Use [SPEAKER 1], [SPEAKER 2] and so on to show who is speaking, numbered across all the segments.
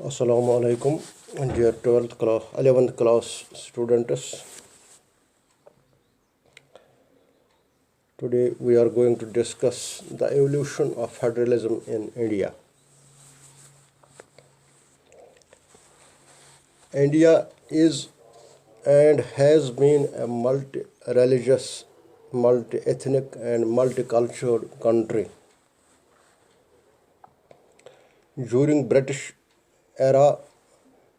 [SPEAKER 1] Assalamu alaikum, dear 12th class, 11th class students. Today we are going to discuss the evolution of federalism in India. India is and has been a multi-religious, multi-ethnic and multicultural country. During British era,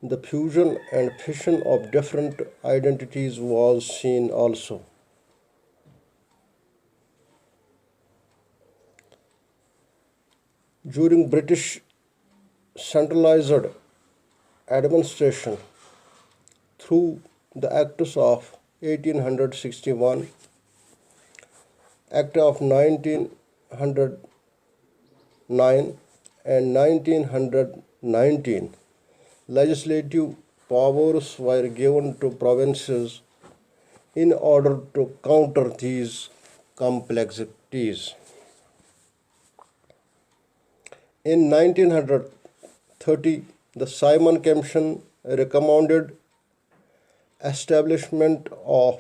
[SPEAKER 1] the fusion and fission of different identities was seen also. During British centralized administration through the Acts of 1861, Act of 1909 and 1919, legislative powers were given to provinces in order to counter these complexities. In 1930, the Simon Commission recommended establishment of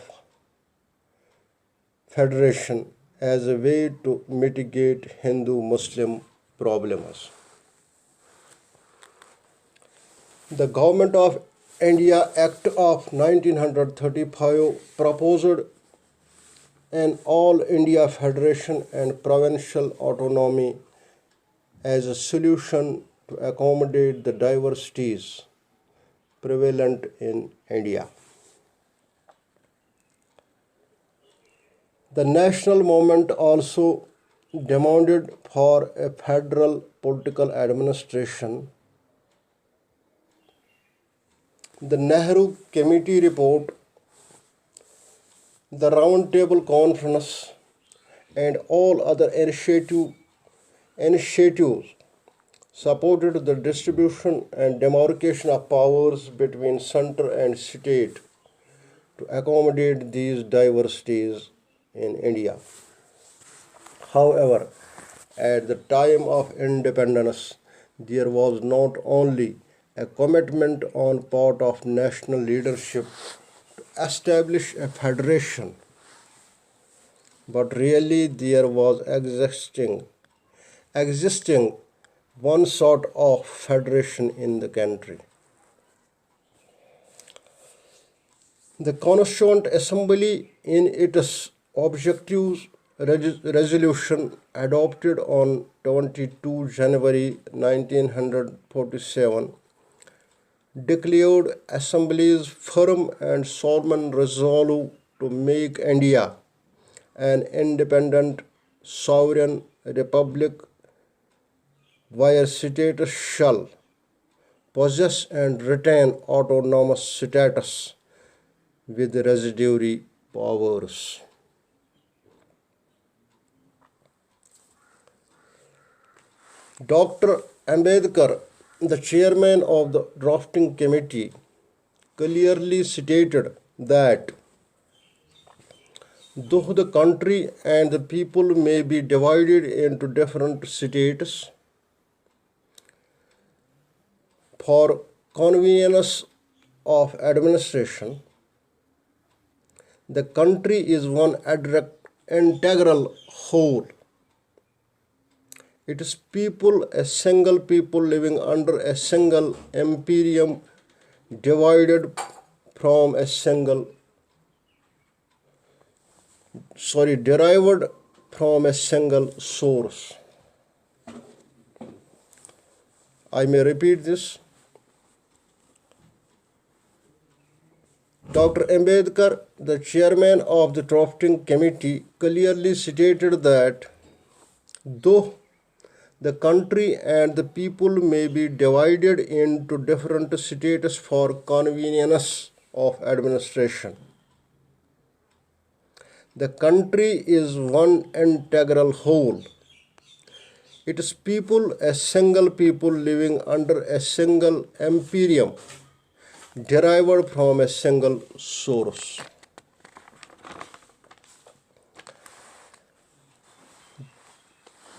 [SPEAKER 1] federation as a way to mitigate Hindu-Muslim problems. The Government of India Act of 1935 proposed an all India federation and provincial autonomy as a solution to accommodate the diversities prevalent in India. The national movement also demanded for a federal political administration. The Nehru Committee report, the Round Table Conference, and all other initiatives supported the distribution and demarcation of powers between center and state to accommodate these diversities in India. However, at the time of independence, there was not only a commitment on part of national leadership to establish a federation, but really there was existing one sort of federation in the country. The Constituent Assembly, in its objectives resolution adopted on 22 January 1947, declared Assembly's firm and solemn resolve to make India an independent, sovereign republic where states shall possess and retain autonomous status with residuary powers. Dr. Ambedkar, the chairman of the drafting committee, clearly stated that though the country and the people may be divided into different states, for convenience of administration, the country is one integral whole. Its people, a single people living under a single imperium, divided from a derived from a single source. I may repeat this. Dr. Ambedkar, the chairman of the drafting committee, clearly stated that though the country and the people may be divided into different states for convenience of administration, the country is one integral whole. Its people, a single people living under a single imperium, derived from a single source.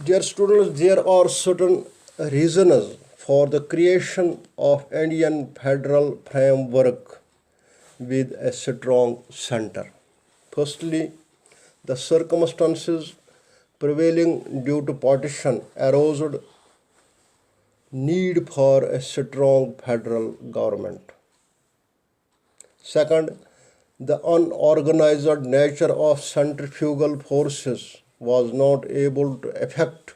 [SPEAKER 1] Dear students, there are certain reasons for the creation of Indian federal framework with a strong center. Firstly, the circumstances prevailing due to partition arose need for a strong federal government. Second, the unorganized nature of centrifugal forces was not able to effect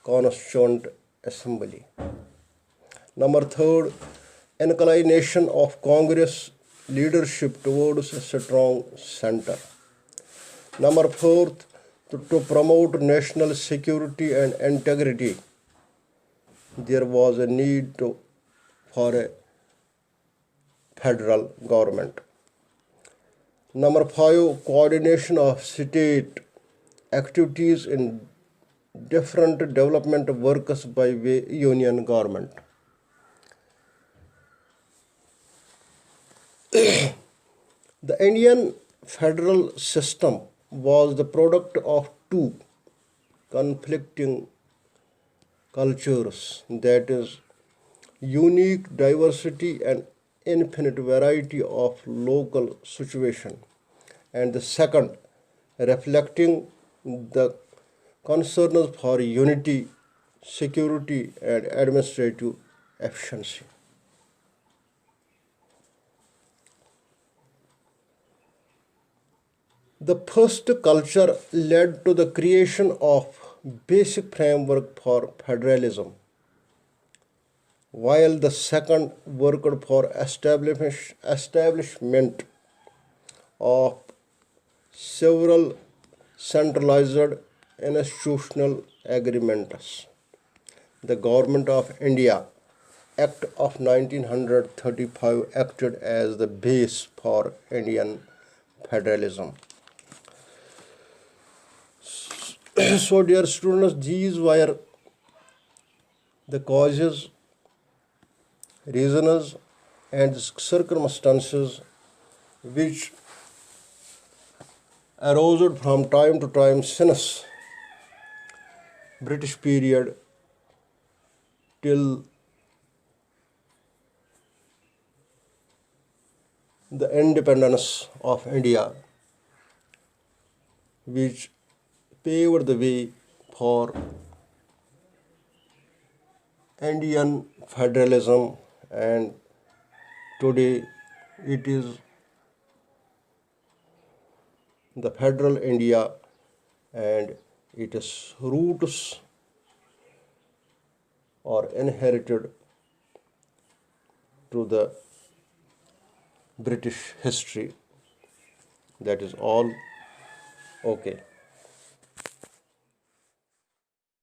[SPEAKER 1] constituent assembly. Number third, inclination of Congress leadership towards a strong center. Number fourth, to promote national security and integrity, there was a need for a federal government. Number five, coordination of state activities in different development works by union government. The Indian federal system was the product of two conflicting cultures, that is, unique diversity and infinite variety of local situation, and the second, reflecting the concerns for unity, security, and administrative efficiency. The first culture led to the creation of basic framework for federalism, while the second worked for establishment of several centralized institutional agreements. The Government of India Act of 1935 acted as the base for Indian federalism. So, dear students, these were the causes, reasons, and circumstances which arose from time to time since British period till the independence of India, which paved the way for Indian federalism, and today it is the federal India, and its roots are inherited to the British history. That is all. Okay.